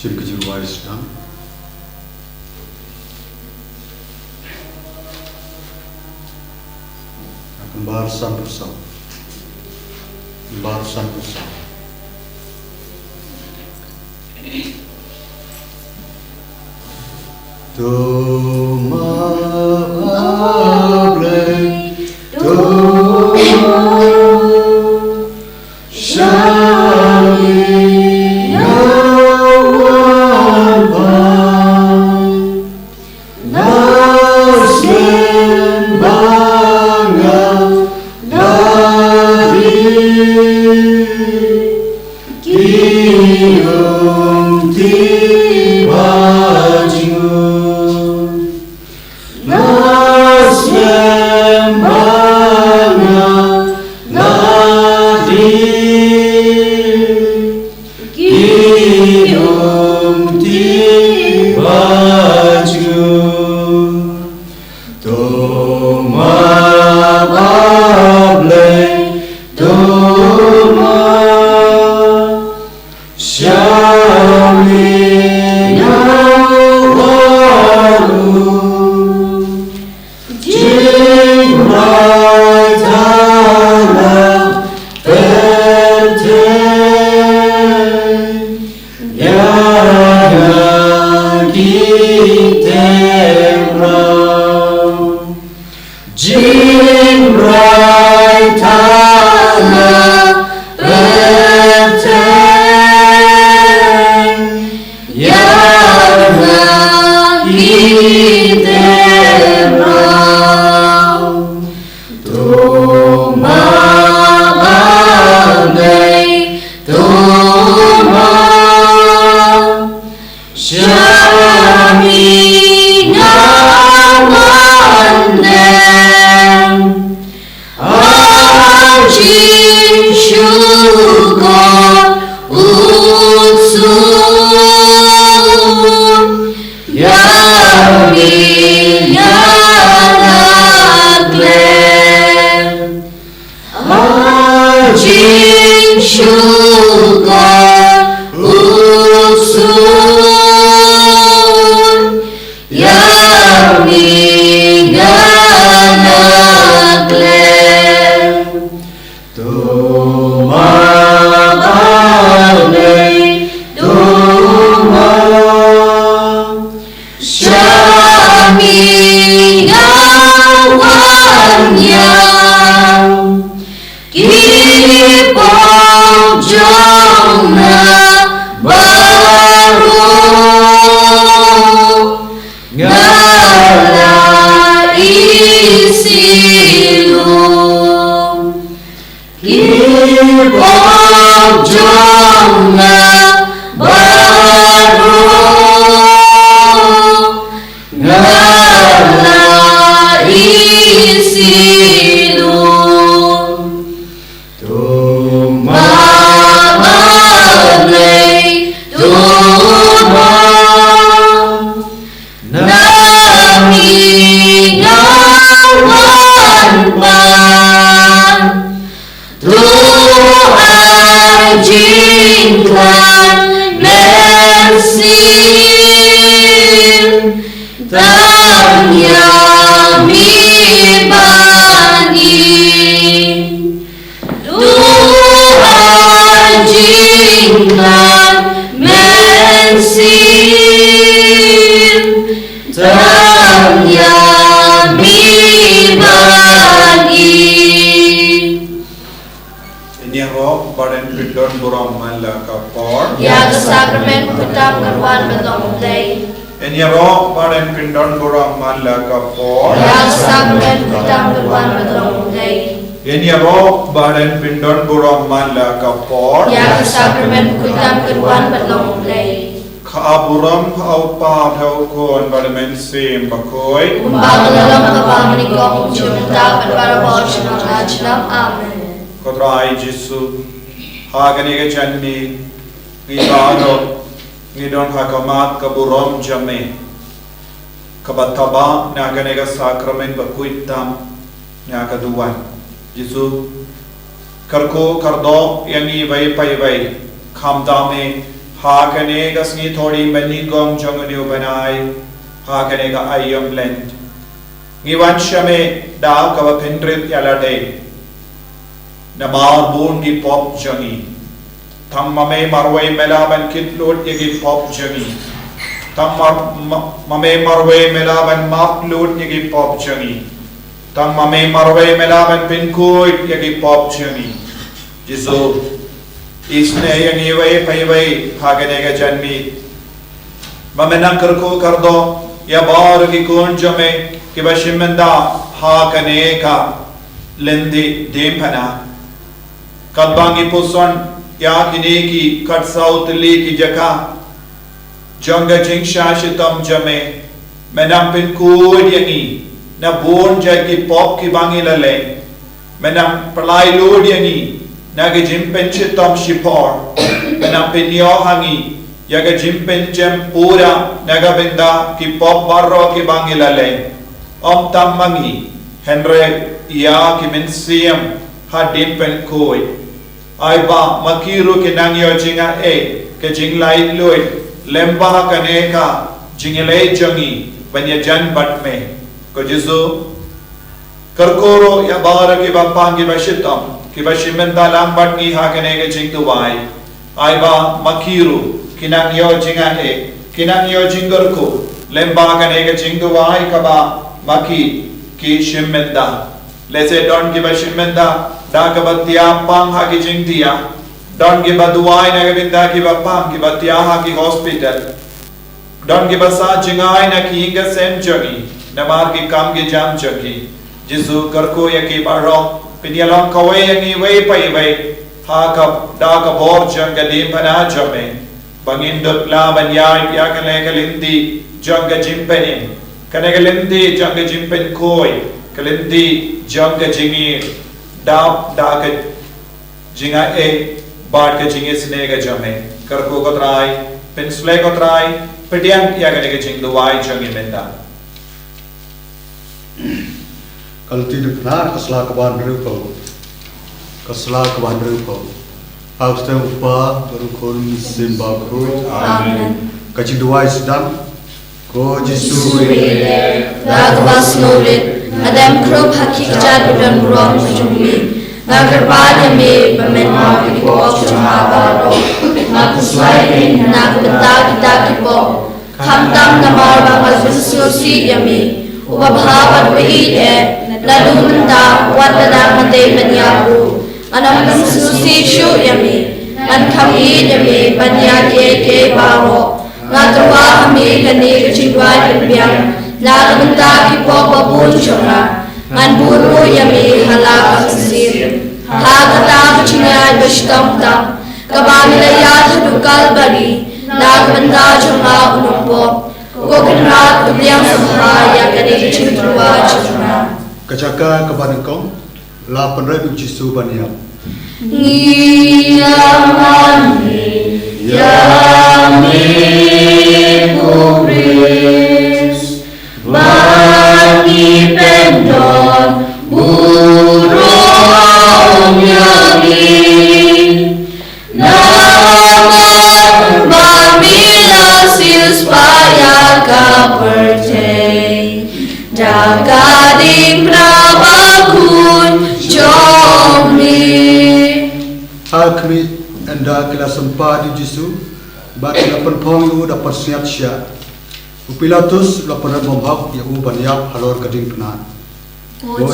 Şirkeci varistan. Kembar 100%. Kembar 100%. Badan pindon burong mala kapor. Ya sakramen kutam kedua berlong lay. Kaaburam paupa taukon badamen sim bakoy. Umbalam kapanikong jumta berpara bosna ajlam amen. Kodrai Jesu hagani janni ngidano ngidon hakamat kaburam jame kabataba naganega sakramen bakuitam nyakaduan. Jesu karko kardo yani vai pai vai khamdame Hakane ka sngi thori manigom jongniu banai. Hakane ka ayom blend. Ngiwan shame da ka ba pendrit yalade. Namar bun ki pop jongi. Tham mame marway melaban kitlot yagi pop jongi. Tham mame marway melaban maplot yagi pop jongi. Tham mame marway melaban pinkoit yagi pop jongi. Jisu इसने यंगी वही पही वही भागने का जन्मी ममेना करको कर दो या बार की कौन जमे कि बशिमंदा भागने का लिंदी Diengphna कदबांगी पुसन या किने की कटसाउतली की जगह जंग जिंशाशितम जमे मैना पिन कोड यंगी न बोन जग की पॉप की बांगी लले मैना पलाई लोड यंगी Naga jimpen chitam shipor, menampen yohangi, yaga jimpen jem pura, naga benda ki pop barro ki bangilale, tammangi, henre ya ki mensiam ha dimpen koi, aiba makiru ki nangyo jinga ke jinglai luit, lemba kaneka, jingilai jangi, banya jan batme, ko jisu, karkoro ya bara ki bapangi bashitam, Kiba shimenda lambat ni hakane ke jingtu wai aiba makiru kinang yo jingane kinang yo jingurku lemba kane ke jingtu wai kaba maki ki shimenda lese don kiba shimenda da kaba tia pang ha ki jingtia don kiba duai na binda kiba pang kiba tia ha ki hospital don kiba sa jingai na ki inga sem jagi namar ki kam ki jam jagi jisu karko ya ki baro Pinyalang kawai yang iway pa iway hakap da ka borjang ka Diengphna jame bangindot laban ya ka Lynti jang ka jimpenim kana ka Lynti jang ka jimpen koi ka Lynti jang ka jingi da ka jinga bad ka jingi sne ka jame karko ko try pensle ko try pediang ya ka jing duai jangi menda Kalti Diengphna kasla kaban rupo Hauste upa berukun simba kru Amen. Kaci dua sedang Ko Jisu Lagwas nolit Adam krup hakikat dan buram sejumi Nagarpan yami Bamen mawki kop chamabaro Nakuslain Nakbenta kita kipo Kamtam namar bangas susi yami Ubabhabat wihid Ladumenta wadada matay manyabu Anam susi shu yami An kami yami banya ke baro Ngatruwa kami kani kachigwai pinbiang Ladumenta kipo babun syura Ngan buru yami halak sisir Hagata kachingay bashtamta Kabanilaya hadukal bari Nagmenta syura unumpo Kokinrat kubyang sabhaya kani kachigruwa syura Kacaka kabanakong La penredu Jisu baniap Ngiyamani Yami kubris Bani pendon Burung yami Naman Bamila silspaya kapercay Jaga Diengphna bakun jomi Hakmi anda kila sempat di Jisu Baki lapan ponglu dapat siap syak Upilatus lapan membab ya baniap halor ke Diengphna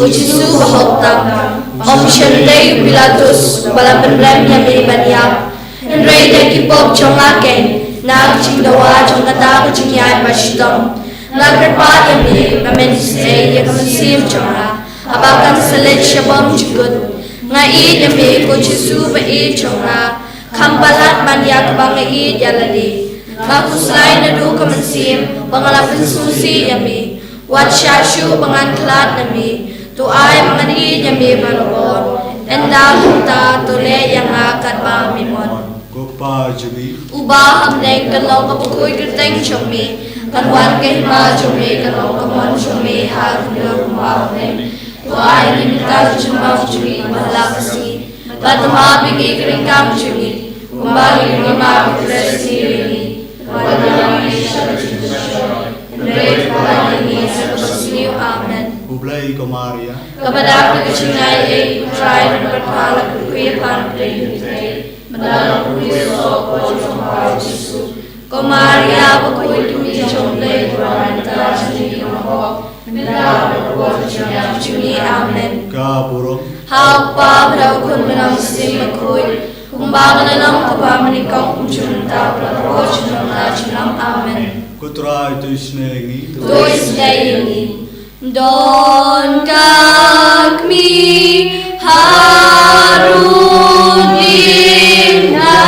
Jisu bahoktam Om Shantay Upilatus balapan rem yami baniap Enray deki pop chongaken Nag chingdawa chongata kachingyay bashtam Nagarpat yami Bamenisay yakamansim chonga Abakan salit shabam chugut Ngai yami ko Jisu ba chonga Kampalat manyak bang ngai yaladi Makuslay na du kamansim Bangalapin susi yami Wat shashu bangan klat nami Tuay mangan yami banobon Enda hunta tule yang akat bang mimon Gopa jumi Uba hamneng kalong kapukoy kerteng chomi Kanwan kahima chomi kalong kamon chomi Hagulong kumahne Tuay limita chomaw chomi Mahala kasi Batama bigi keringkam chomi Kumbang lima presiri, wadang isha ciptasyoy, Rei Tuhan ini sebesniu amen. Ublay ko Maria. Kepada kecingay try dan berpahala kekuipan dari mendalam kuiso pojong pau Yesus. Ko Maria bakui kumi jomlay berantara sini ngomong mendalam pojong cumi amen. Kaburong. Hapa berakun menang simakui. Kumbangan dalam kepamenikau junta berpojong najulam amen. Kutra itu isnengi. Dois daily. Don kami harun Diengphna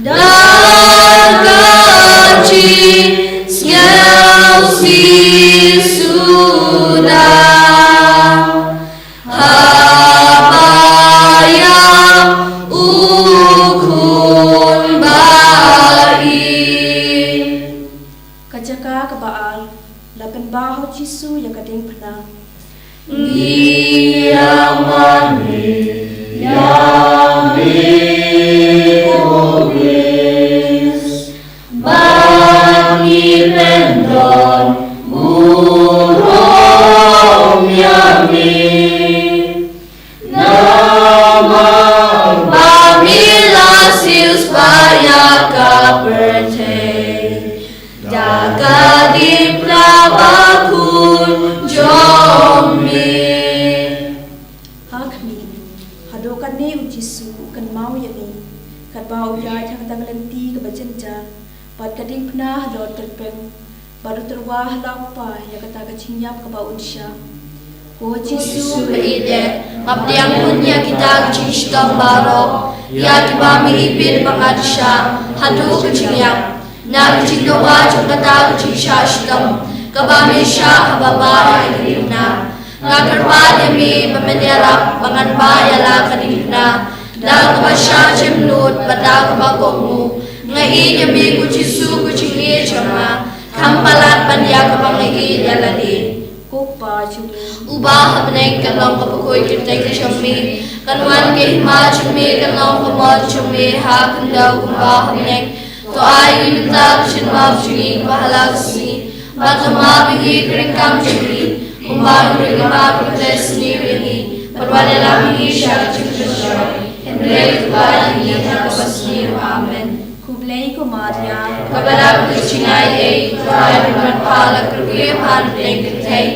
dan kaji si sudah habaya ukun baik. Kajaka kebaal lapan bahaw Jisu yang Diengphna. Bani pendon burung yami nama pamila supaya kaperte jaga di pelabakun jomi. Hakmi hadokan ni Jisu kan mau yani kan bahaw ya yang Lynti ke bajenja pat Diengphna hadot terpeng baru terwah laupa yang kata kecingyap ke bau unsya. Oh Jisu Beide, mabdiang punya kita kecistang baro, ya kibami ipin pangadsya, hadu kecinyang, na kecinggawa kata kecisya stam, kabami sya hababa Diengphna, ngakarpa demi pamenerap panganbayala Diengphna, dal kabasya cemnut pada kabagongmu, ngai demi kucisu kucingi cema, kampalat pandia kabangai daladi. kopa cumi Ubah beneng kalong kapukoi kirtai kecumi kanwan ke hima cumi kalong kamot cumi ha kendau kumbah beneng to ai minta chinma cumi bahala si batama bigi keringkam cumi kumbah keringkam kutesni bigi perwala lami syak ciptasyoy Hendrek Tuhan ini kapasni amen. kublai ko Maria Kepada kecingai Tuhan berpahala kekuipan dan ketai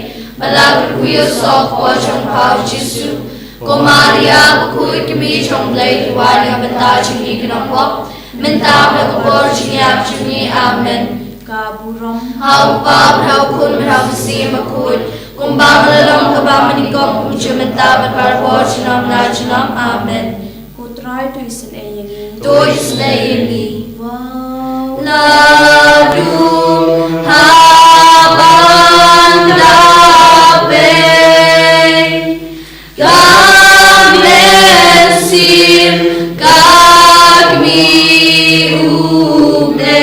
Malah berkuil sok pojong pau Yesus. Ko Maria berkuil kami jomlay Tuhan yang benta cumi kenopok. Minta berkepor cinyap cumi amen. kaburong Haupa berhaukun berhausi berkuil. Kumbang lelong kebang menikong kumcu minta berparbor cinam na cinam amen. kutrai tu isen ayangi Tu isnayini. wow Ladu habang Gamlesim kagmi ublay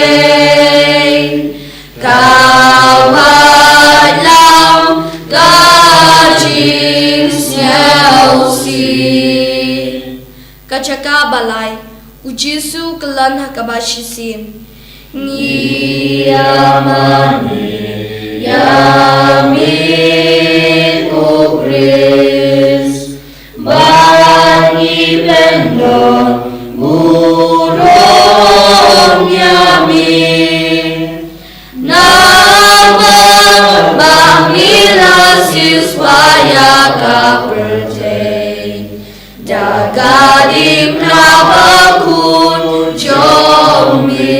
kawalam gajing syausi. Kacaka balay ujisu kelan hakabashisim Niyamani Yami Kukris Bani Pendon Burung Yami Nama Bahmila Siswaya Kaperte Jaga Diengphna bakun jomi.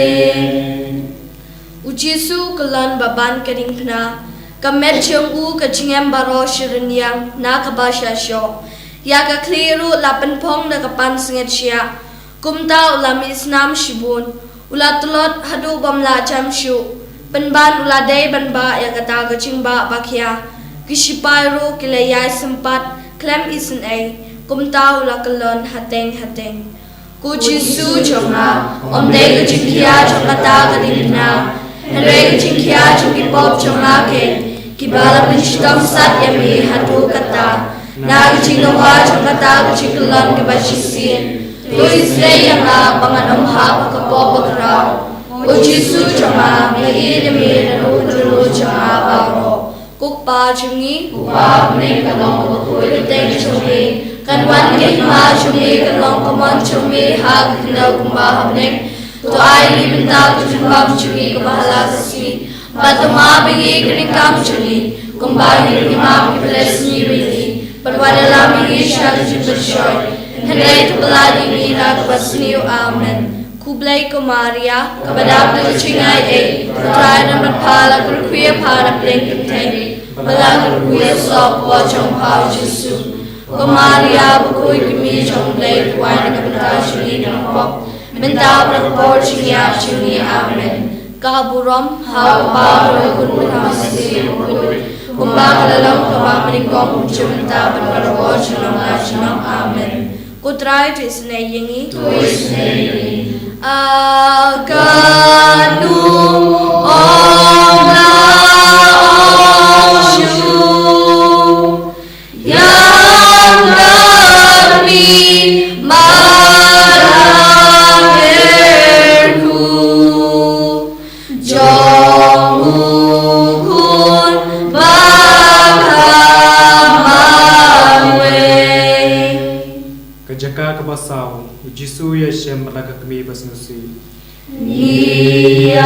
Ujisu kelan baban Diengphna kamet cionggu kecingem baro shirinyang na kabasya syo ya ka kliru lapan pong na kapan singet siya kumta ulami isnam shibun ulatulot hadu bamla jam syu penban uladai banba ya kata kecingba bakya kishipairu kilayai sempat klem isen ay kumta ulakalon hateng kujisu chonga omde kecingkia chongata Diengphna Henry kecingkia chongipop chonga ke Kibala penishtam sat yami hatu kata na kecinggawa chongkata kecingkelan kebashisin Tuesday yang bangan hak kapobakra. Ujisu chama lagi demi lalu chama baro. Kukpa chungi kukpa ne kalong bakui teng chungi kanwan ke ma chungi kalong kamon chungi hak kena kumba habne. To ai libinta kumbam chungi kubahala sasi. Batuma bagi keringkam chungi kumba ni ma bless ni really. Perwadala bagi syal jibshoy. Henry peladi mina kubasniu amen. Kublai Kumaria, kabadab na chingai putra na magpala kuya para pleng tay, bala kuya sop wachong pao Jesu. Kumaria bukoy kimi chong blay kuay na kabata chuni ng pop, mentab ng por chingya chuni amen. Kaburom hao pa kun masi bukoy, kumbakalalong kabamanikong chumenta panparawo chunong amen. Kutray tu isnayengi, Aganu Om Shu Yang Rami Maramerku Jomukun Bakamangwe Kajaka kabasau Jisu Yeshem malaka kami basnusi Niyamane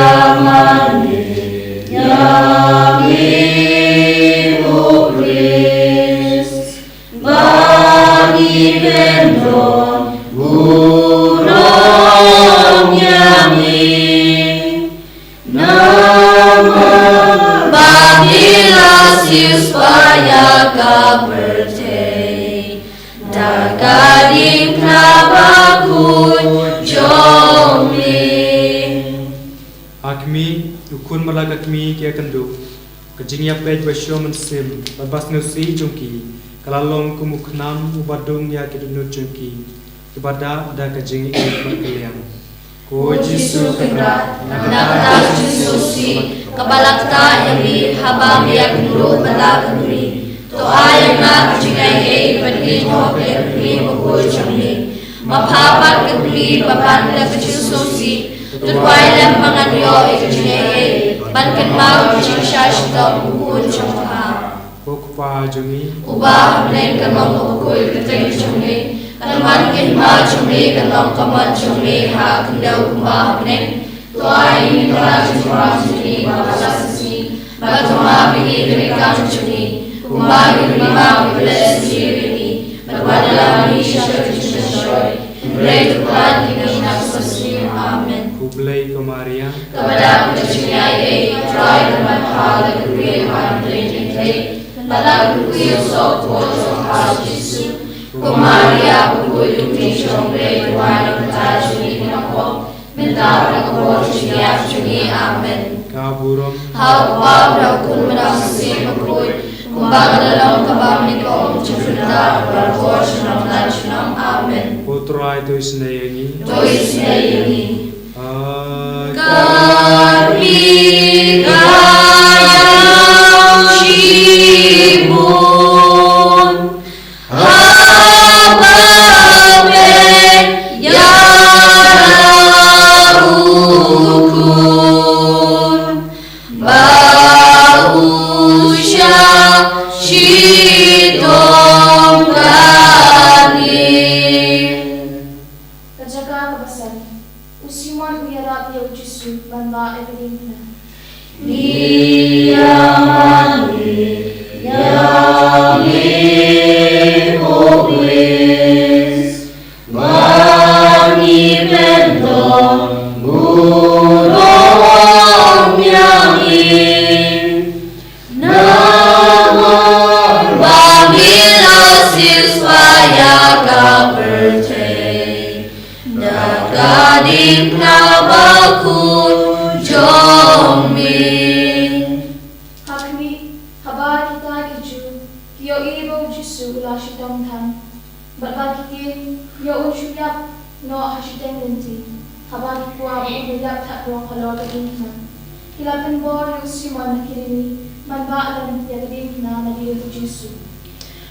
Yami Ukris Bani Bendon Burong Yami Nama Bani Lasius Payaka Bertei Diengphna bakun jomi. Akmi ukun malaka kami kia kendu kejingya pej basyo mensim babasnusi jungki kalalong kumuknam ubadung ya kidunu jungki kepada ada kejing berkeliang ko Jisu kena Nakata Jesusi kabalakta yami habam ya kendu balakmi. To ayang na kujingay pergi hoke kami bukoy chami. Mapapat kami papan na kachususi. Tutway lang panganyo kujingay bankan mau kujingshash to bukoy chama. Kokpa jungi Ubah neng kalong bukoy kateng chami. Kanwan kinma chami kalong kaman chami ha kandaw kumbah neng. To ayang na kujingay mapalasasi. Batuma bigi keringkam chami. Kumbagi lima bless diri, berwadala Isha Kristushoy, break Tuhan ini nafsu amen. Kublai Kumaria Kepada kecingai, try dengan hal kuih pandai day, bala kuih sok sok hal Yesus. Kumaria kuih kuih break Tuhan kita juni nakok, mentar nakok juni amen. Kaburom Hal apa kun merasi kuih. Kumbakalalong kabamanikong chifrita barwar shanam lanchunam amen. putra itu isnayengi Tois nayengi Kami kayang shibun Habamen yarahukun Bausya shitong kani Kajaga kabasan, usiman uyarap yaw Jisu banda Diengphna. Niyamani yami oblis Bani bendong burong yami Nama Bani lasis payaka bertei Diengphna bakun jomi Hakmi, habar kita kiju, kiyo ibo Jisu ula shitong tan. Barba kitin, yo unshuyap no hashiteng Lynti. Habar kikwa bumilap tatlong kalor Diengphna. Kilapan bor yung usiman na kirini, manba alam ya Diengphna na diyo Jisu.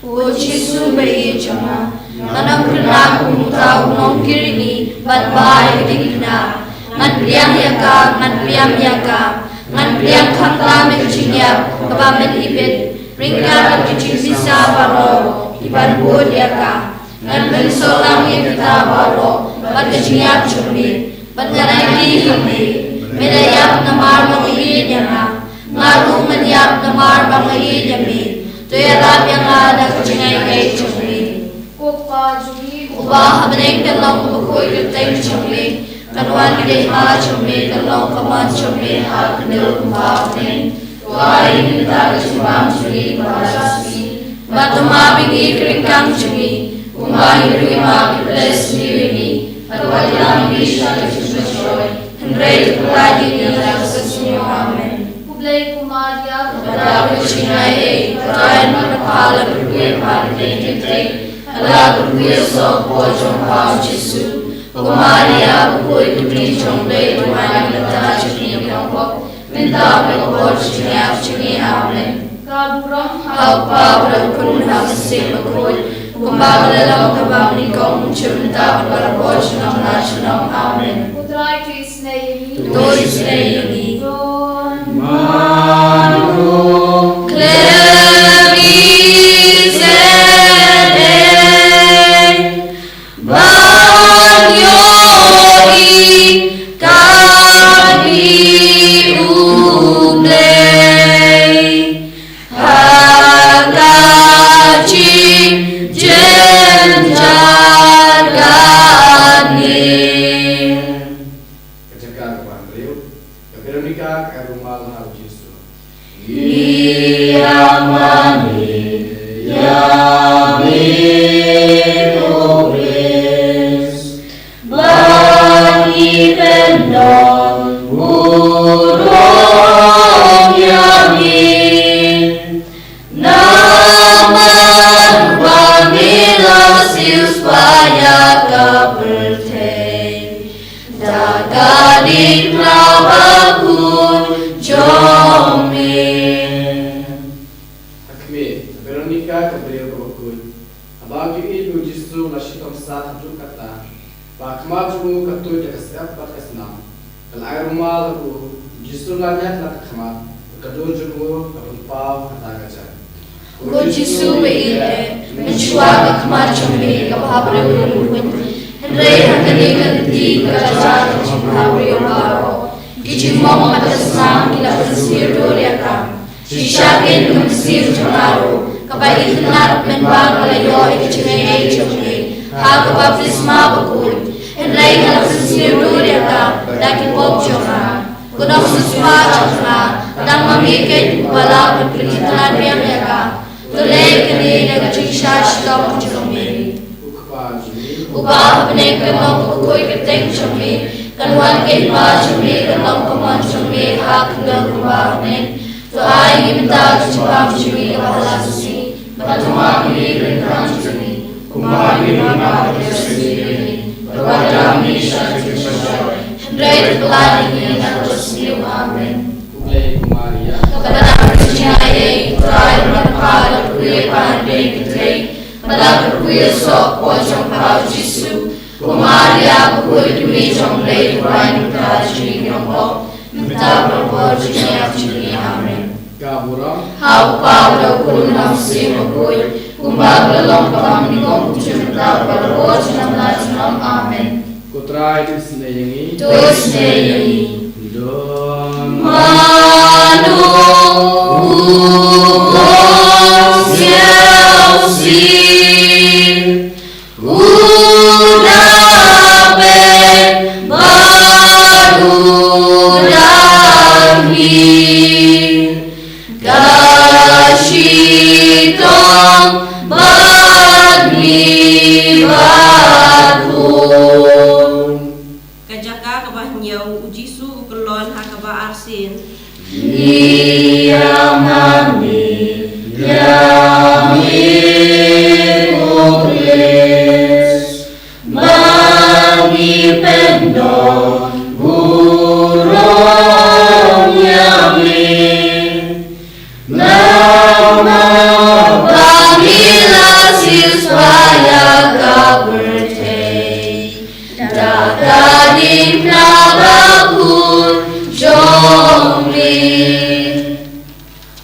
O Jesu bayi jama, manam kena kumutau nong kirini, bat bai Diengphna, ngan priang yaka, ngan priam yaka, ngan priang khangla mekcinya, kebamen ibet, ringkar kecil bisa baro, iban bod yaka, ngan bensolang kita baro, bat kecinya cumi, bat nganai kami, medayap namar mangi nyama, ngaru menyap namar mangi nyami. Tuyarap yang ada kecingai kay cumi. Kupa jumi Ubah habening kalong bukoy kutay cumi. Kanwan kay ma cumi, kalong kaman cumi, hal kanil kumbah habening. Tuwain kita kecimbang cumi, marasmi. Matumabing ikringkang cumi. Kumbah hirui ma kiples niwini. Atwali lang isya kecimbang Henry kuladi nila kasasunyo. Amen. Kublay kumaria Pada kucingai, kain manapala berkuih pada kenteng, ala berkuih sopo jong pau Jesu, kumaria berkuih kini jong lei Tuhan kita cini kampok, minta berkuih cini amen. kaburang Hau pa berkun hamsi berkuih, kumbang dalam kabang nikong cinta berkuih senang amen. putrai Krisnei Dois neini. Manu Nama Bangila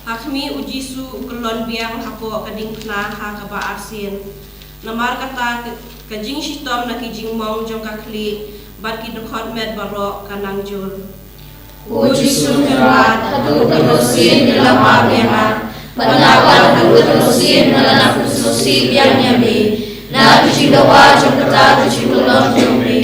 Hakmi ujisu ukelon biang hapo Diengphna ha kaba asin. Namar kata kajing shitom na kijing mong jong kakli bat kidukot med barok kanang jul. Ujisu kerat hadu terusin dalam apiana. Banawan hadu terusin dalam susi biang nyabi. Na kijing dawa jong kata kijing kelon jombi.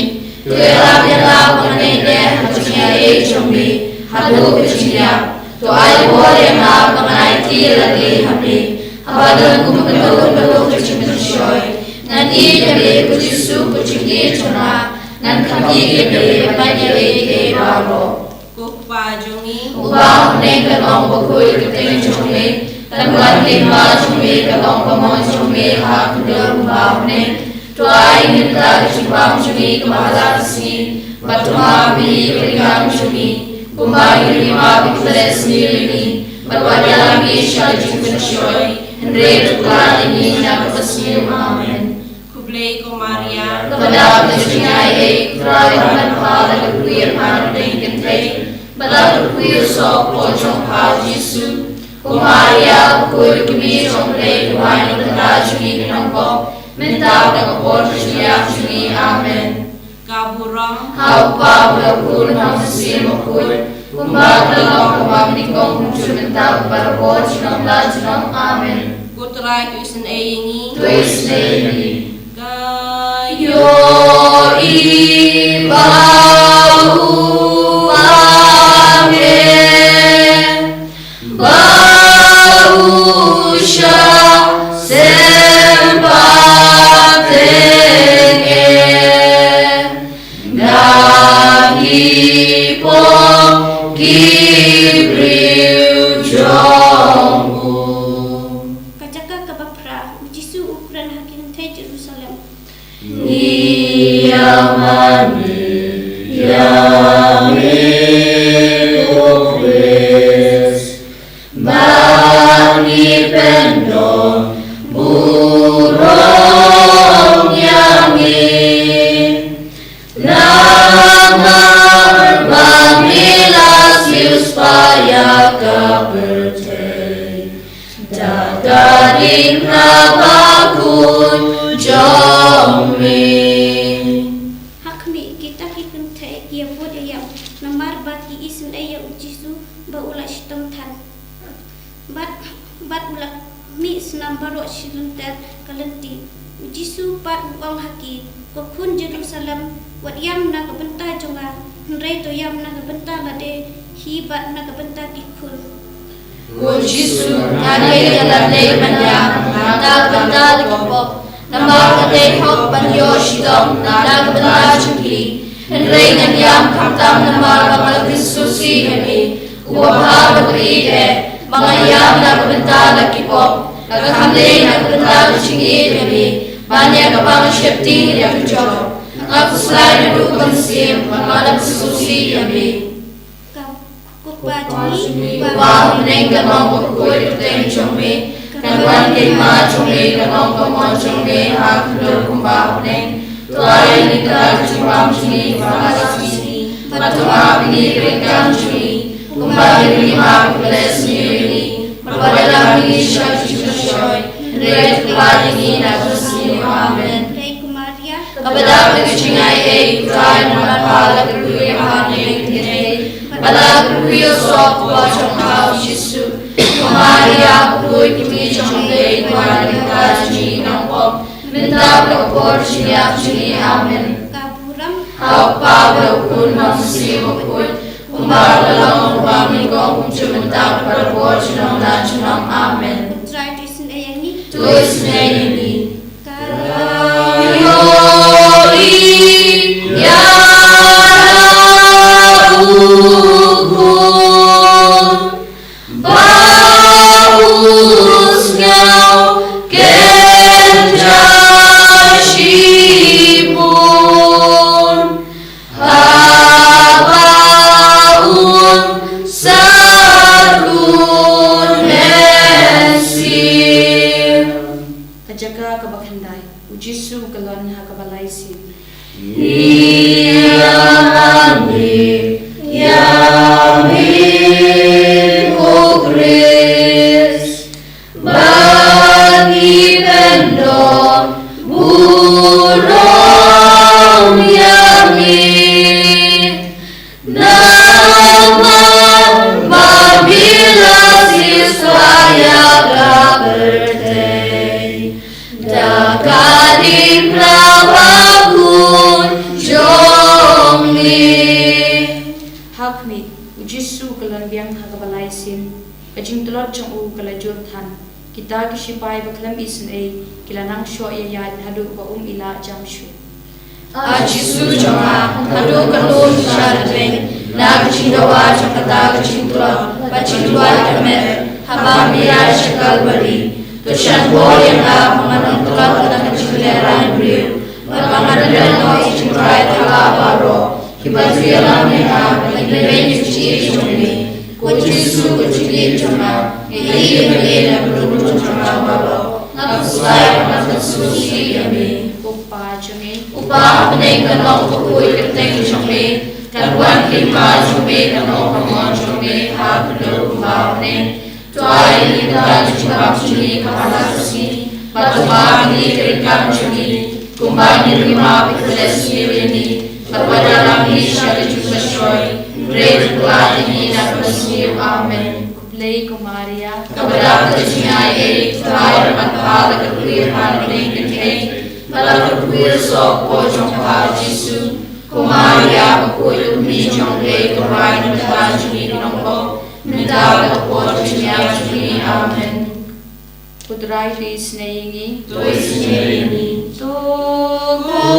Tuela biala mengenai hatunya jombi. Hadu kijingnya. To ay boleh na mengenai lagi habli. Abadan kumagalo kijing shoy. Nanti kami ujisu kucing cuna. Nan kami kami banyak baro. Kukpa jongi. Ubah neng kalong bakul keteng jongi. Tanwan lima jongi kalong pamon jongi hak kedua ubah neng. Tuai minta kecibang jongi kemahalasi. Batuma bili keringang jongi. Kumbang lima bikles nilini. Berwajah lagi syal jingkun syoy. Henry tuklan ini nak bersenyum amin. Kublai ko Maria. Kepada kecingai try dan pada kekuir pada kentei. Pada kekuir sok pojong pa Yesu. Ko Maria kekuir kami jomplei Tuhan kepada jungi kenongkong. Minta kekepon kecingai jungi amin. Kaburang. Hau pa berkul hau sesim berkul. Kumbang kelong kumbang nikong muncul minta kepada pojong lajong amin. Kutrai tuisan ayingi. Tuis neni. Kayo ibau amin. Bau syah sempatenge. Nagi pong kibriu jongku. Kajaka kabapra ujisu ukuran hakim te Jerusalem. Bani pendon burung yamin. Namar mamilas supaya kepercayaan. Daga Diengphna bakun jommi. Hakmi kita kikun te ia bod ayam namar baki isun aya ujisu ba ula shitom tan. Bat ula mi senam barok shilunter kalenti. Ujisu bat uang haki kokun Jerusalem wat yam na kabenta jonga. Nrei to yam na kabenta lade hibat na kabenta kikun. Ujisu ngai kalande manya na kabenta likopop. Namar kate hok banyo shidom na kabenta chungki. Nrei nganyam kamtam namar bamal Kristusi hemi. Uwabha bakriide. Mangayam na kabenta lakipop. Nakakamle na kabenta kuchingi hemi. Banyak kapang syepti yang kejor. Nakakuslay na dukang sim. Mangalap Kristusi hemi. Kukpa jongi Ubah meneng kanong berkuir keteng jombe. Kanwan lima jombe kanong pamon jombe hak kedua kumbah meneng. Tuai nikah kecibang jombe kemahalasi. Batuma bini keringang jombe. Kumbah lima bikles nilini. Berwadalah bini syal jingkun syoy. Henry tuklan ini nak bersenyum amin. Rei ko Maria. Kepada kecingai tuai menapal kekuir hane kentei. Pada kekuir sok pojong hau Yesu. Maria kekuir kimi jombe Tuhan kita jungi nongkong. Minta berkepor jiniak jungi amin. Kaburang. Hau pa berkul hau sesi berkul. Umbar dalam ubah mingkong muncul minta berkepor junong dan junong amin. Kutrai tuisan ayangi. Tuis neni. Kayo Kajaga kabakhandai ujisu kalon ha kabalaisi. Yami, yami. kalon biang hakabalai sin kajing telot chong u kalajur than kita kisipai baklam isin kilanang sho ya hadu ba ila jamshu Ajisu chonga hadu kalun sharteng na kachindawa chakata kachintulot pachindwa kamer habamia shakal bari to shanbo yang mangang tulot na kachingleran briu mangangan no ichintrai thala baro kibadriya lamena lagleven yuchi chongi kojisu kochili chonga ili mena buru chonga baro nakuslai nakasusi yami upa chongi upa apne kanong pukul keteng chongi kanwan lima chongi kanong kamon chongi hakdo kumapne tuai lita chukap chongi kapalasi batuma ni kerikam chongi kumbani lima pikles mirini barwadalam ni syari juga shoy Red Platini Nakasir Amen Kuplay Kumaria Kabadak Tajinay Tuhay Ramatpala Kapuir Hanring Kay Malakapuir Sok Po Jongpa Jisu Kumaria Kapuir Umi Jonglay Kuray Nata Juni Nongpo Nita Kapo Jinya Juni Amen Putrai Lis Nayingi Tuis Nayingi Tukumi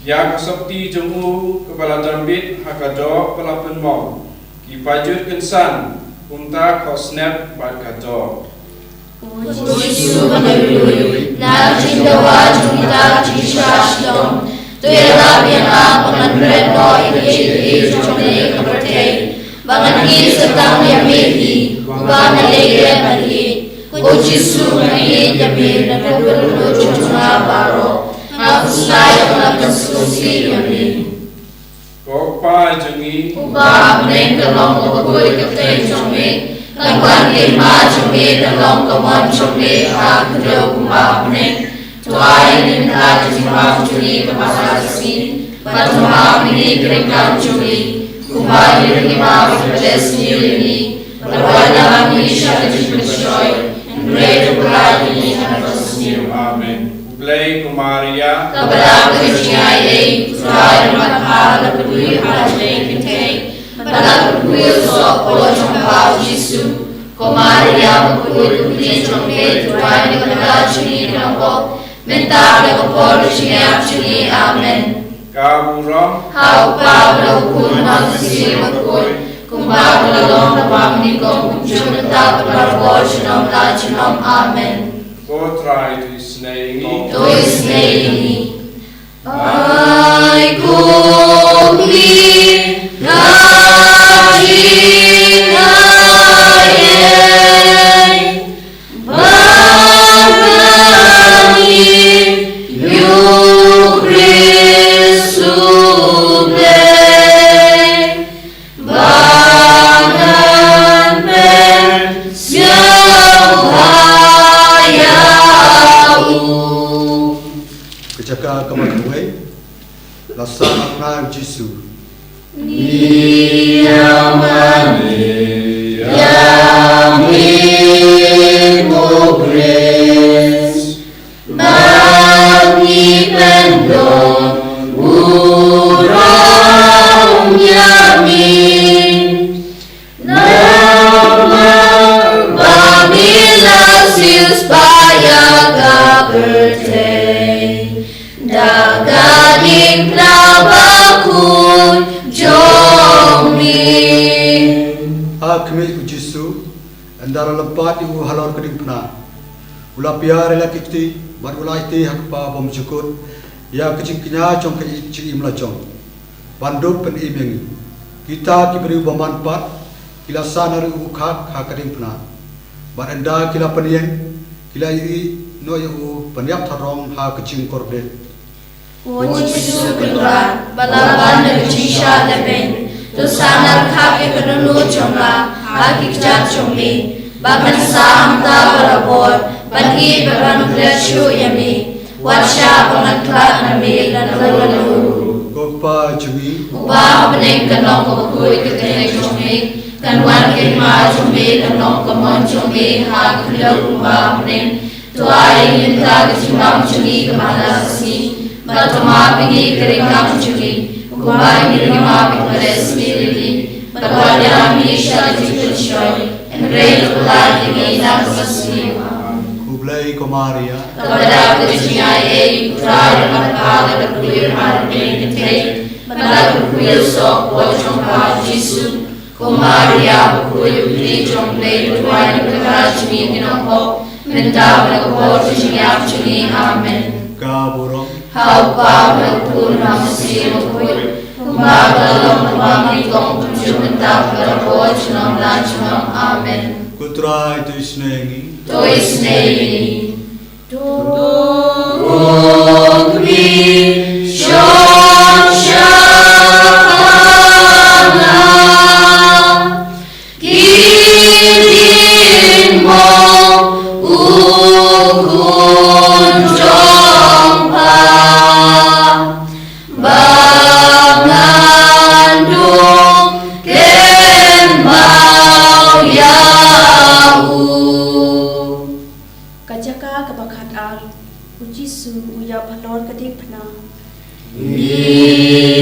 Ya kasopti jemu kepala dambit hakado pelapen mau kipajut kensan unta kosnep barkato Jisu Manalui na jindawa jumita jishashdom tuela biana penganreno iki jomne kapate bangani setang yamehi ubana lege mali ko Jisu ngi yabe na kabulu jumna baro Nakuslay ang nagkasusi yun Kokpa jangi Uba apneng kalong kabagoy kapten chongi Kangwan lima chongi kalong kamon chongi Hakro kumba apneng Tuay limta jimam chongi kapasasi Batumam ini kerekam chongi Kumba lima kaples nilini Barwada kami syari jimsyoy Ngre tukulay ini nagkasusi Amen Play Kumaria Kabalang Kajiyay Turay Matha Lapudui Hajay Kintay Balapudui Sopo Chongpao Jisu Kumaria Mukul Uli Chongpe Turay Nikada Chuni Nampo Mentak Nakapor Chiyap Chuni Amen Kaburo Hau Pao Laukun Maksisi Makul Kumbang Lalong Napam Nikong Kumjum Mentak Parabor Chinom La Chinom Amen Go try to snake Dois nele Ai kumi najinaye Bagani yu Christuble Bagan ben Kejaka kemakuai Lasa Apna Jisu Niyamani Yami Mugres Bagi pendon Urang Yami Nama kami ujisu andara lempat iu halor keding pena ula piar la kiti bar ulai ti hak pa bom cukut ya kecing kenya cong ke cing imla cong bandu pen imeng kita ki beri bermanfaat kila sanar u khak ha keding pena bar anda kila penien kila i no yu penyap tharong ha kecing korde Ujisu kedua balaban dan cisha deben tu sanar kaki kedunu jomla haki kejat jomi bagan saham ta barabor bagi bagan kresu yami washa pengaklat nami dan lalu Kopa jumi ubah pening kenong kebukui keteng jomi kan wan kema jomi kenong kemon jomi hak kedua ubah pening tuai minta kecimbang jomi kemana sini Batuma pergi keringkap curi, kubai nerima pengres miliki, berwajah misal jujur shoy, enrei ular tinggi dan bersih. Kublai komaria Kepada kecinyai putra dengan kala berkuir harbi ketai, pada berkuir sok pocong kau Yesus, komaria berkuir beri jomblei tuai berkacumi kinopok, minta berkepot kecinyap curi amen. Kaburong Hau pa melpun hamsi mukul Kumbagalong kumami kong tujuh mentah Berapot jenong dan jenong amen Kutra itu isnengi Tois neini Tukmi Shon shakana Kidin mo ukun jongpa Bangandung ken mau yahu Kajaka kabakat ar ujisu uya balor keding pena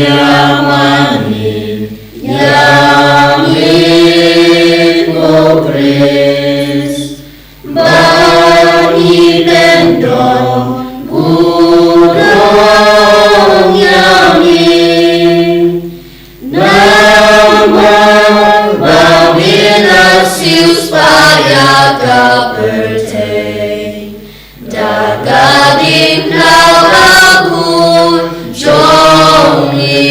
Yamani Yamit Ogres Bani Bendong Burong Yamin Nama Bamila Sius Payaka Pertei Dagading Laurahun Jomni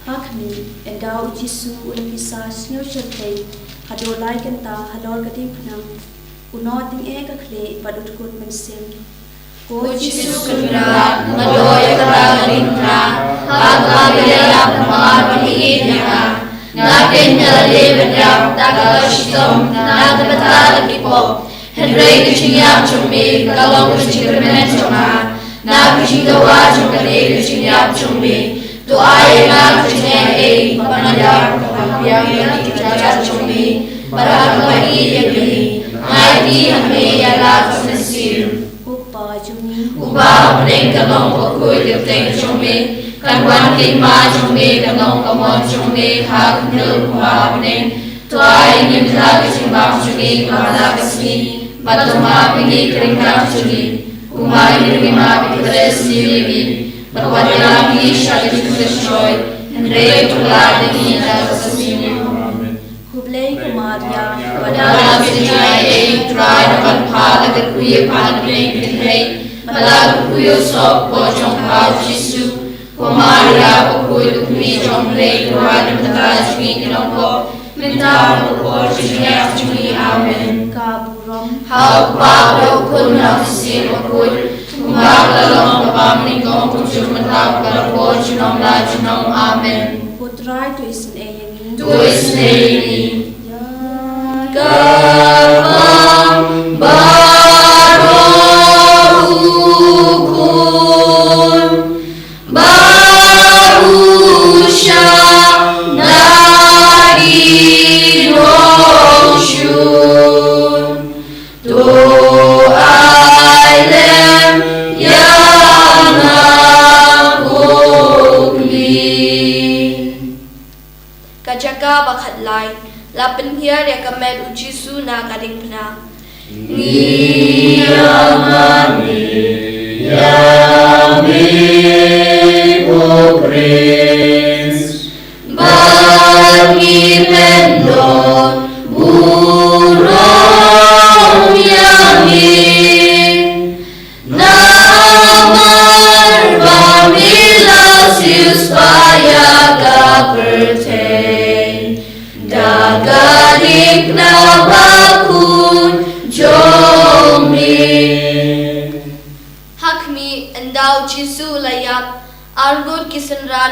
Hakmi enda ujisu ulapisa snyo shirtei hadolai kenta halor keding pena unoting kakle badut kun mensim Ujisu kedua Ngadoya Diengphna Hagla Bilayap Mangar Pangihidnya Ngakin Nyalade Benyap Takashitom Nagabata Lagipop Henry Kuchinyap Chumbi Kalong Kuchikremen Choma Nakuchikawa Chumkade Kuchinyap Chumbi Tuai Nga Kuchinyay Pamanayap Kapapiyang Yakijajat Chumbi Barakapagi Yagli Ngaiti Hame Yalak Nasir upa jumi Ubah pening kalong pokoi keteng chumbe Kanwan kima chumbe kalong kamon chumbe Hak nil ubah pening Tuai nyimta kecimbang chumbe Kamala kesmi Batuma pingi keringkap chumbe Umay nirima pikres nilibi Berwajah lagi syari kureshoy Henry tulah degi dan kesmi kublai kumaria Padahal kecinyai try dapat pada kekuya pada pening Malah kekuya sok pocong kau Yesus Kumaria kekuya kekuya jomblei Tuhan mentah cumi kenopok Minta berkor cinyap cumi amen kaburong Hau pa berukun nafsi berkut Kumbang lalong kapam ningkong kucuk mentah berkor junong la junong amen putrai tu isin eyangi Tuis neini ya Kapang barohukun Barusha nadiroshun Tuailem yanakukli Kajaka bakat lain Lapan hiar ya kamed ujisu na Diengphna Yamani Yami Ogres Bagi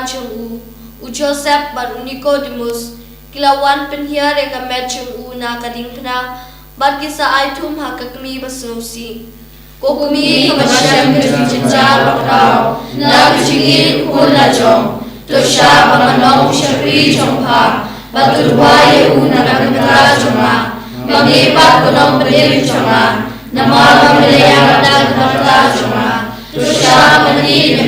chung u Joseph bar Nicodemus kilawan penhia reka met chung na Diengphna bar kisa ai thum ha kakmi basosi kokumi kamasam kejinjar rau na kejingin kuna jong tosha bamanong syari jongha baturwaye una nakakra jonga mangipat kunong berdiri jonga nama melayang dan kata jonga tosha mani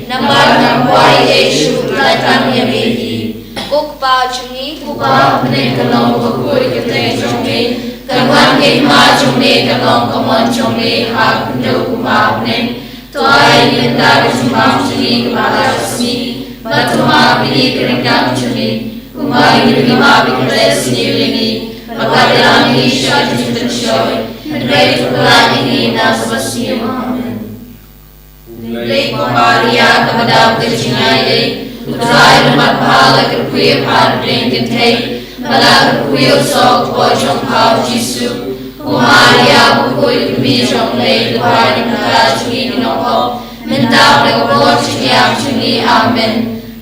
nama namwai Yesu kelatan yamihi kokpa jungi kupa menek kalong kokui kete jongi kawan ke ma jongi kalong kamon jongi hak kundo kuma menek toai yenda kumbang jungi kepala resmi batuma bini keringkang jungi kumai lima bikres nilingi magadalang isya jintensyoy Hendrai tukulan ini nasabasyo amen Lei kumaria kepada kejingai Utrai lemat pahala kerkuya padring kentei Bala kerkuya sok pojong pau jisu Kumaria bukui kemi jong lei Tuhan yang kajungi kinoko Mentap lekopor cungiak cungi amen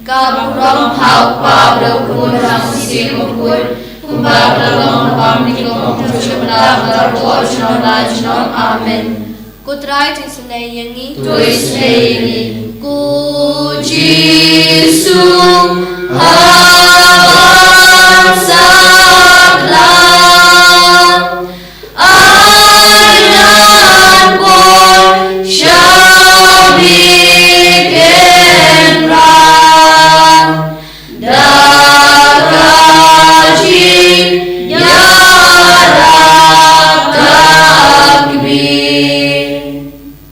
Kapurong hau pablo kun hamsi mukul Kumbak lalong napam nikong Tujuh larwar jenong jenong amen Kutrai tisunay yangi Tuisnay yangi Ku Jisu Hawan saklan Ayat pun syabik enran Dakaji yarab takbir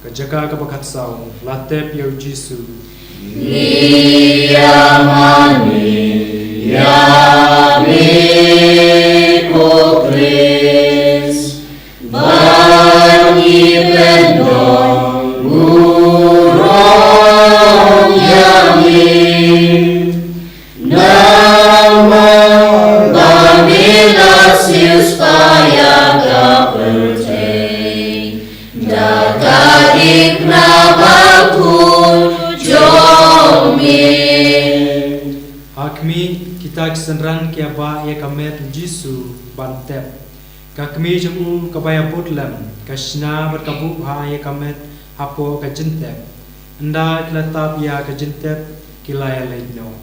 Kajaga kabakat saung latep yau Jisu Iyamani yamiko Kris Bani pendon burung yamin Nama bani nasius paya kapeltei Daka Diengphna bakul Hakmi kita kesenran kia ba ya kamet Jisu bantep. Kakmi jemu kabaya Mawkhlam kasna berkabu ha ya kamet hapo kajentep. Anda kelatap ya kajentep kilaya leino.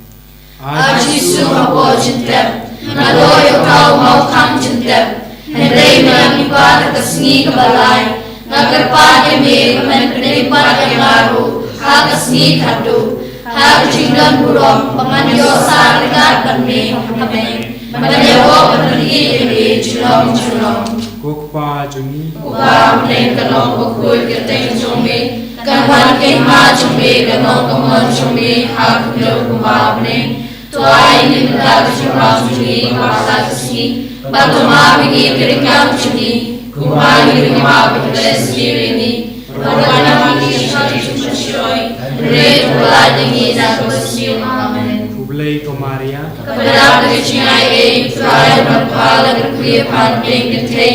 Jisu hapo jentep. Nadoyo kau Mawkhlam jentep. Hendai mengibat kesni kebalai. Nagerpan eme menpenipat yang baru. Hakasni kadu. Hak jinggan burung penganyosa dekat permi hameng menyewa peneri eme julong. Kokpa jungi. Kupa meneng kenong kukul keteng jombe. Kanwan kema jombe kenong kemon jombe. Hak kudo kupa meneng. Tuai ni mendak jumlah jungi masa kesni. Batuma bigi keringkang jungi. Kupa ni lima bikres ni. Perwana magi syari syoi. Red bulangi dan bersiul amen. Kublai Komaria. Kepada kejingai Tuai berpala kerkuya panding ketei.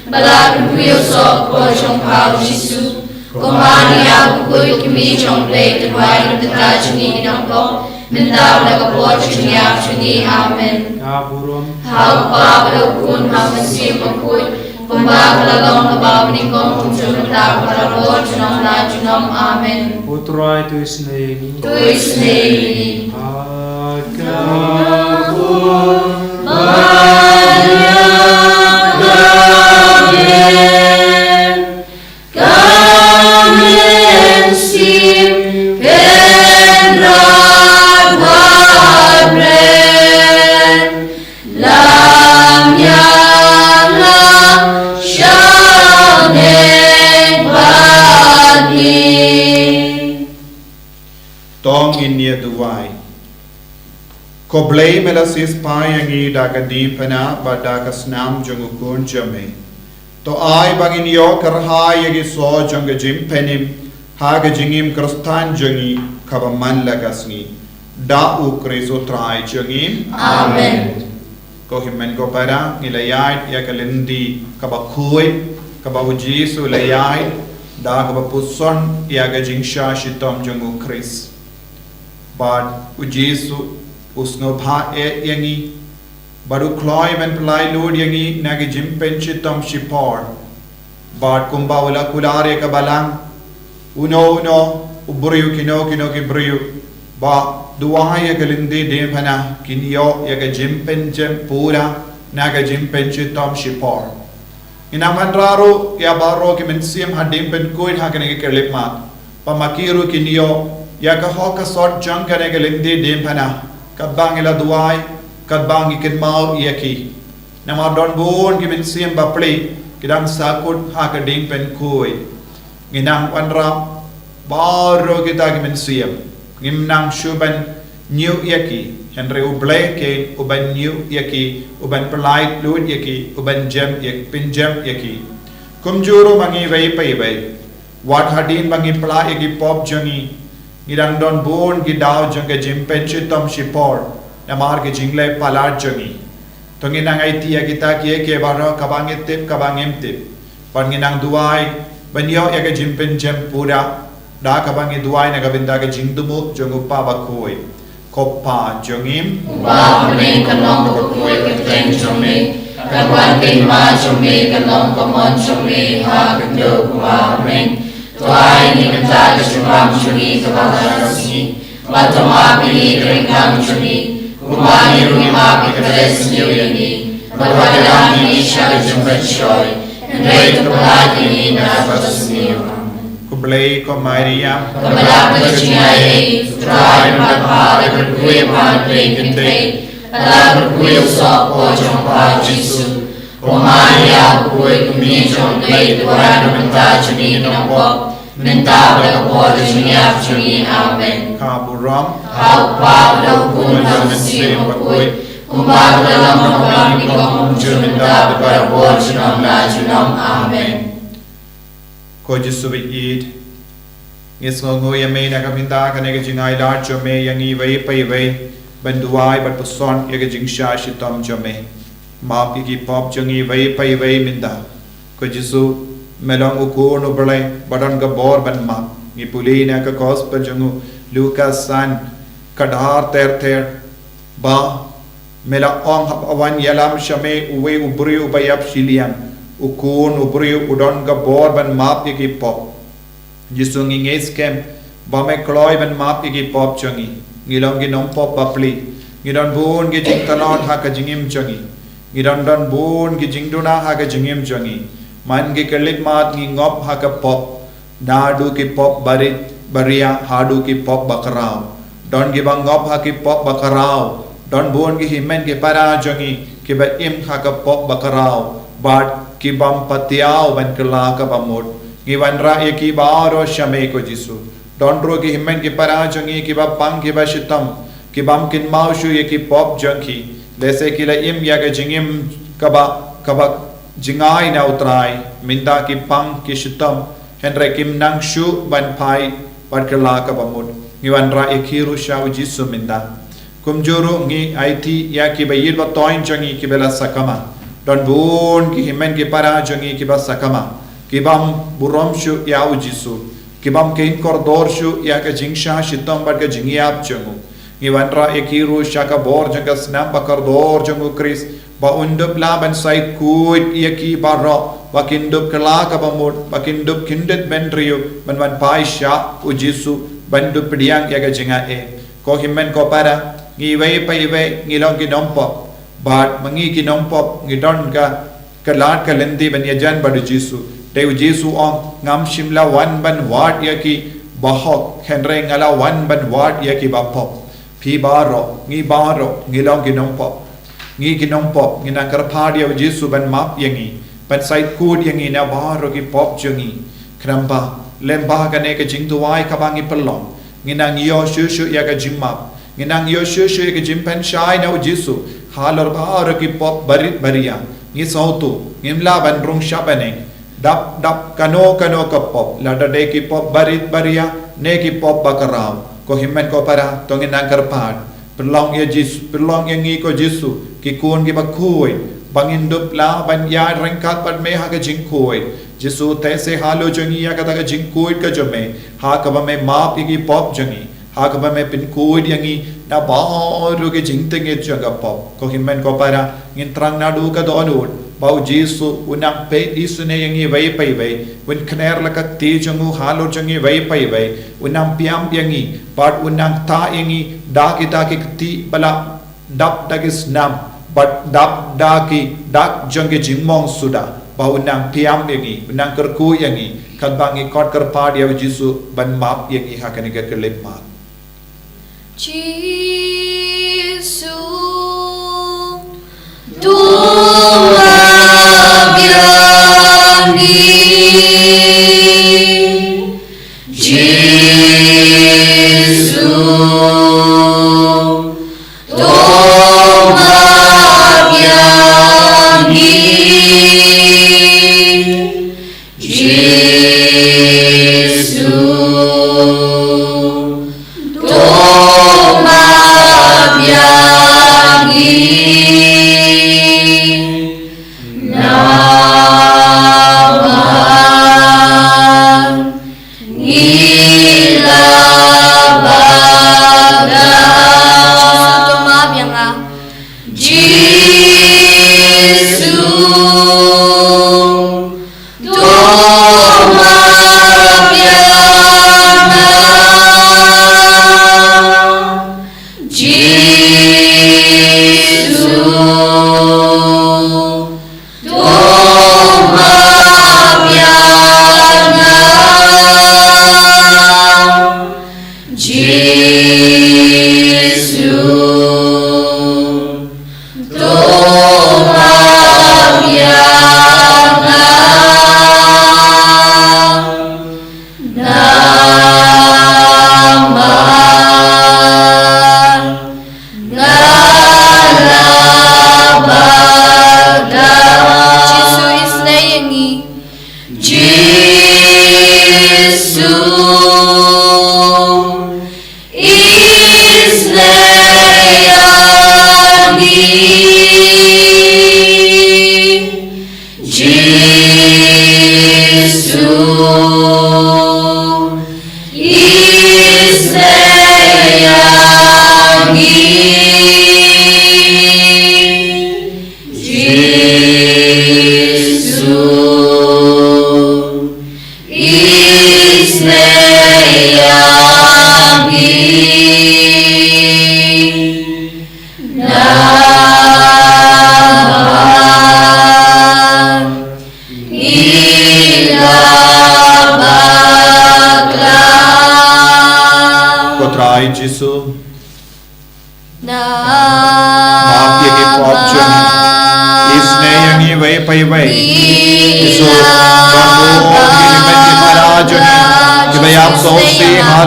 Bala kerkuya sok pojong pau Jisu. Komaria bukui kemi jomplei Tuai berdekat jungi nampo. Mentau lekopor jungiak jungi amen. Kaburom. Hau pa berukun hamasi mukul. Kumbak lalong kebaw nikong Tujuh larwar jenong amen. Putra itu isnei. Tuisnei Akabur banyak kamen sim penrat wabren lam yala syanek bagi Tong inia duwai. Koblei melasis payangi daga Diengphna badaka snam jungukun jame. To ai bagin yo karha yagi so junga jimpenim haga jingim kristan jungi kabaman lagasni. Da ukriso trai jungim. Amen. Ko himen ko para nilayait ya Lynti kabakui kabahu Jisu layait da kabapuson ya ga jingsha shitom jungu Kris. but ujisu usno pha e yangi baru kloi men plai lud yangi nagi jimpen chitam shipor but kumbawala kulare ka balang uno ubriu kino kibriu ba duaya kalindi Diengphna kinyo yaga jimpen jem pura naga jimpen chitam shipor inamanraro ya baro ki mensiam hadim pen kuit hakane ke kelipmat pamakiru kinyo yaga hoka sort jang kane kalindi Diengphna kabangila duai kadbangi kinmau yaki nama don bon ki mensiam bapli kidang sakut hakading pen kuit nginang wanra baro kita ki mensiam ngimnang shuban new yaki Henry ublay ke uban new yaki uban pelait lud yaki uban jam yak pinjam yaki kumjuru mangi vai pai vai wat hadin mangi pla yaki pop jangi ngidang don bon ki daw janga jimpen chitam shipor namar ke jingle palat jangi to nginang IT kita ke baro kabangit tip kabangem tip pan nginang duai banyo yaka jimpen jam pura da kabangi duai na gabinda ke jingdumu jongu pa bakoi koppa jongim ba kuning kanong bakoi keteng jongmi kawan ma jongmi kanong komon jongmi ha kendo kuma meng duai ni kata ke shumam jongmi kabang jongmi batoma pili keringkang jongmi kuma ni rumah pikres niu yani badwala ni shal jumpen shoy Henry kepala kini na batusniu Kublay ko Maria Kabalak na chingay Try magpala Berkuya panagay kintay Pala berkuya usap ko Jong pa Jisu O Maria Kuya kumijong Kay tuwaran Menta chuni Nangpok Menta Balakwa Chuniap chuni Amen Kaburam Haupa Balakun Namasim Kuya Kumbago dalam Magpang Ikong Jumenta Balakwa Chunam La Chunam Amen ko Jisu it ngis ngo ya me na kaminda kane ke jingai la chome yangi vai pai vai banduai bat puson ya ke jingsha shitam chome ma pi ki pop jangi vai pai vai minda ko Jisu melong ko no bale badan ka bor ban ma ngi puli na ka kos pa jangu Lucas san kadhar ter ba mela ong awan yalam shame uwe ubri ubayap shiliam ukun ubriu udon ka bor ban map ki pop Jisu nginges kem ba me kloi ban map ki pop changi ngilong gi nom pop papli ngidon bun gi jing talon ha ka jingim changi ngidon don bun gi jingduna ha ka jingim changi man gi kelit mat ngi ngop ha ka pop nadu ki pop barit baria hadu ki pop bakarao don gi bangop ha ki pop bakarao don bun gi himen ki para changi ki ba im ha ka pop bakarao bat ki bam patiao ban kala ka bamot ngiwan ra e ki baro shame ko Jisu don ro ki himen ki para jangi ki ba pang ki ba shitam ki bam kin mau shu e ki pop janki lese ki la im ya ga jingim ka ba jingai na utrai minda ki pang ki shitam henre kim nang shu ban pai ban kala ka bamot ngiwan ra e ki ru sha Jisu minda kumjuru ngi IT ya ki ba yid ba toin jangi ki bela sakama don bun ki himen ki para jangi ki bas sakama ki bam burom shu ya Jisu ki bam kein kordor shu ya ka jingsha shitam bad ka jingiap jangu ngi wanra ekiru shaka bor janga snam bakar dor jangu kris ba undup la ban sai kuit ya ki barro ba kindup kala ka bamut ba kindup kindet benrio ban pai sha Jisu bandu pediang ya ka jinga ko himen ko para ngi wei pai wei ngi long ki nompo bat mangi ki nompop ngi don ka kalat ka Lynti ban yajan badu Jisu deu Jisu ong ngam shimla wan ban wat ya ki bahok henre ngala wan ban wat ya ki bapop pi baro ngi long ki nompop ngi na karpad ya Jisu ban map yangi ban sait kud yangi na baro ki pop jangi kramba lemba ka ne ka jingtuai ka bangi pelong ngi na ngio shu ya ka jimmap ngi na ngio shu ya ka jimpen shai na Jisu halor bahar ki pop barit baria ngi sautu ngimla ban rung shabane dap kano ka pop la de ki pop barit baria ne ki pop bakarao ko himmen ko para to ngin angkar pad perlong ya Jisu perlong yang ngi ko Jisu ki kun ki bakui bangin dup la ban ya rengkat pad me ha ka jingkoi Jisu te se halo jangi ya kata ka jingkoi ka jome ha ka ba me map ki pop jangi Hakaba me pin ko yangi na baru ke jingteng e jaga pop ko himmen ko para ngintrang na du ka donut bau Jesu unang pe isune yangi vai pai vai win kner laka te jangu halo jangi vai pai vai unang piam yangi part unang ta yangi da kita ke ti bala dap dagis nam but dap da ki dak jangi jingmong suda bau unang piam yangi unang kerku yangi kan bangi kot kerpa dia Jesu ban map yangi hakani ke kelip map Jesus, tumabyangi. Jesus, tumabyangi.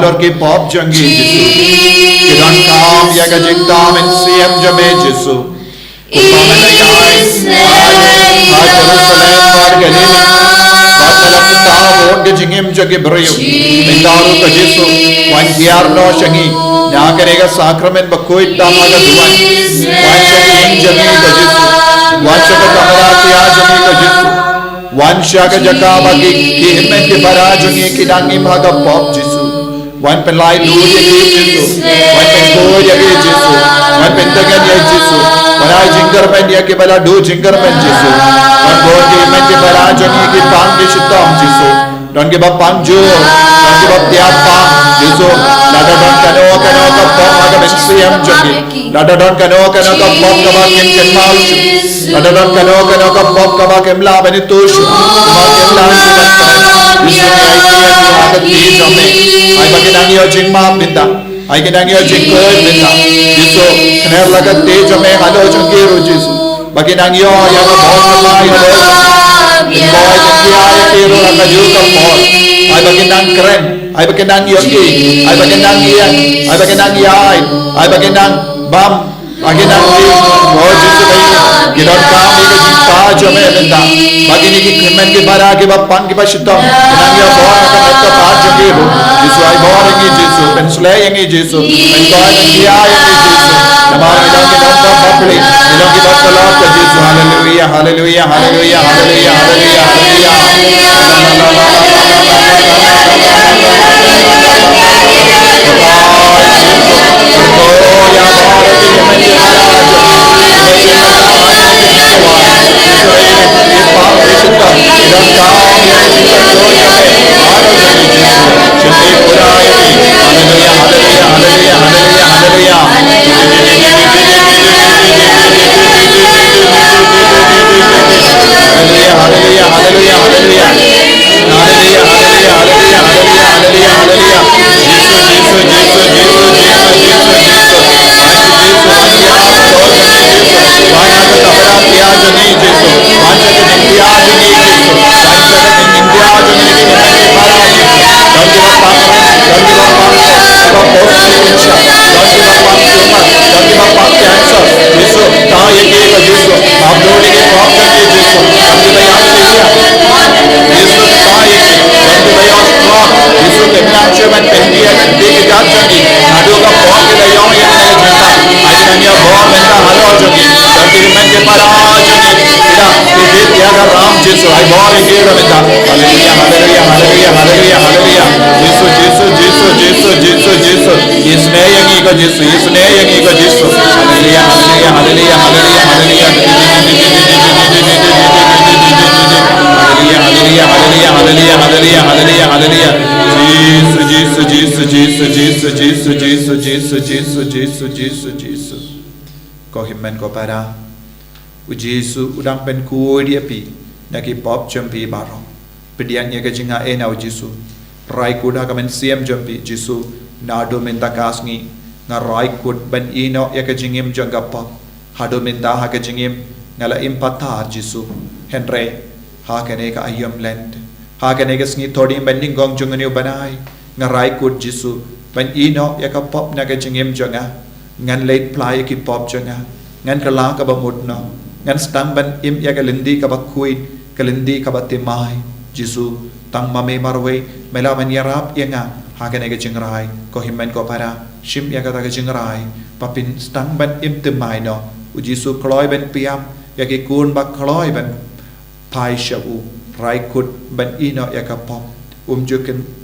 और के पॉप जंगी जिसु किरण काम या गजिंता में सीएम जमे जिसु उपामन याय आज जेरूसलेम पर गलील बातलक तावों के जिंगम जगे ब्रयो मिंदारो का जिसु वन यारनो शंगी ना करेगा साक्रमेंट बकोई तामागा दुआन वन शंगी इन जमी का जिसु वन शंगा कमरा किया जमी का जिसु वन शंगा जकाबा की हिम्मत के बराजंगी की डांगी भागा पॉप जिसु wan penlai lu ya Yesus wan penko ya Yesus wan pentegan ya Yesus wan ai jinggar men ya ke bala do jinggar men Yesus wan bo ke men ke bala joni ke pang ke shitam Yesus don ke bap pang jo don ke bap tiap pang Yesus lada don kano ka pom aga men siam joni lada don kano ka pom ka ba kem kem mal lada don kano ka pom ka ba kem la ben tu shu ma kem la shu Yesus ai ya aga ti jome ai baginang yo jing ma binda ai ginang yo jing ko binda Yesu kner lagat te jome halo jong ki ro Yesu baginang yo ya ga bahut mai halo in boy jong ki ai ki ro laga ju ka mol ai baginang kren ai baginang yo ki ai baginang iya ai baginang yai ai baginang bam baginang ki ro Yesu bai gidon ka mi ga jita jome binda bagini ki kremen ki bara ki bappan ki pashitam ginang yo boy ka ka pa jong ki ro Yesu ai boy ngi Yesu ben slay ngi Yesu ben boy ngi ai ngi Yesu namar idang ki dam dam bapli idang ki bap salat ka Yesu hallelujah hallelujah hallelujah hallelujah hallelujah Jesus. Ko himmen ko para. Ujisu udang pen kuoi dia pi. Naki pop jampi baro. Pediangnya ke jinga ena ujisu. Rai kuda kamen siam jampi jisu. Nado minta kasngi. Ngarai kud ben ino ya ke jingim jangga pop. Hado minta ha ke jingim ngala impata jisu. Henry ha kene ka ayam land. Ha kene ke sngi thodi bending gong jungani banai. Ngarai kud jisu. Ben ino ya ka pop na ke jingim janga. Ngan late play ki pop janga. Ngan kala ka ba mudno. Ngan stang ban im ya ka lindi ka ba kuit. Ka lindi ka ba timai. Jisu tang mame marwe mela man yarap ya nga. Ha kene ke jingrai ko himmen ko para. Shim ya ka ta ke jingrai. Papin stang ban im timai no. Ujisu kloi ben piam. Ya ki kun ba kloi ben. Pai shabu. Rai kut ben ino ya ka pop. Ju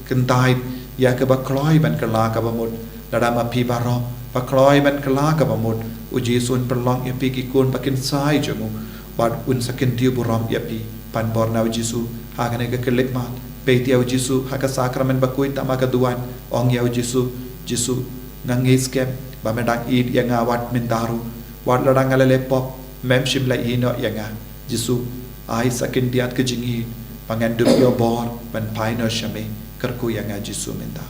kentai. Ya ke ba kloi ben kala ka ba mud. Lada ma pi baro. Ba kloi ben kala ka ba mud. Ujisun perlong ya pi ki kun bakin sai jamu. Bad un sakin tiu buram ya pi. Pan borna ujisu. Ha kene ke kelik mat. Peti ujisu. Ha ka sakramen ba kuit tama ka duan. Ong ya ujisu. Jisu. Nangis kem. Ba medang id ya nga wat mindaru. Wat ladang alele pop. Mem shim la ino ya nga. Jisu. Ai sakin diat ke jingi. Pangandup yo bor. Ban paino shame. Kerku yang Jisu minta.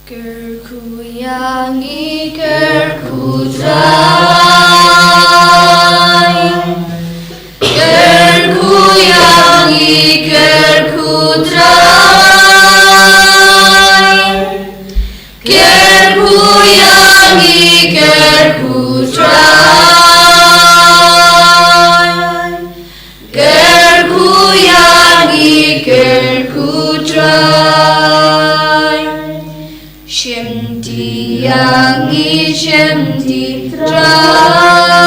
Kerku yangi kerku drai. Kerku yangi kerku drai. Kerku yangi kerku drai. Kerku yangi kerku drai. Shemti yangi shemti drai.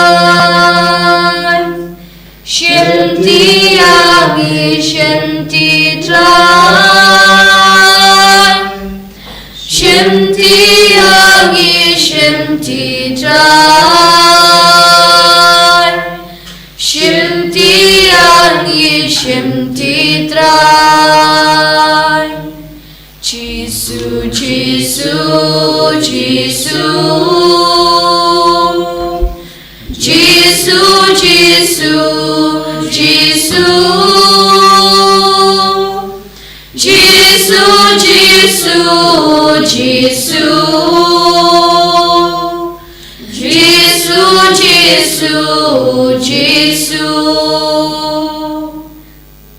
Shemti yangi shemti drai. Shemti yangi shemti drai. Shemti yangi shemti drai. Jisu, Jisu, Jisu, Jisu, Jisu, Jisu, Jisu, Jisu, Jisu, Jisu, Jisu, Jisu.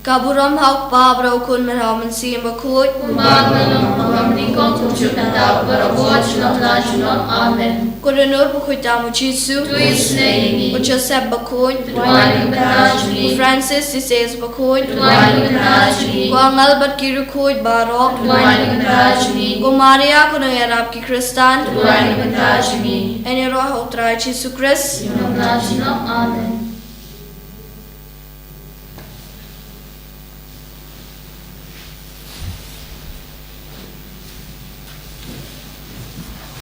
Kaburam hau pa brau kun merau mensi bakut. Umat menang awam nikong tujuh nanda berbuat junam na junam. Amen. Koronor bukut tamu Jisu. Tuis neini. Joseph bakut. Tuan ibrajuni. Francis disease bakut. Tuan ibrajuni. Ko Albert kirukut barok. Tuan ibrajuni. Ko Maria ko nangyarap ki Kristan. Tuan ibrajuni. Eni roh utray Jisu Christ. Junam na junam. Amen.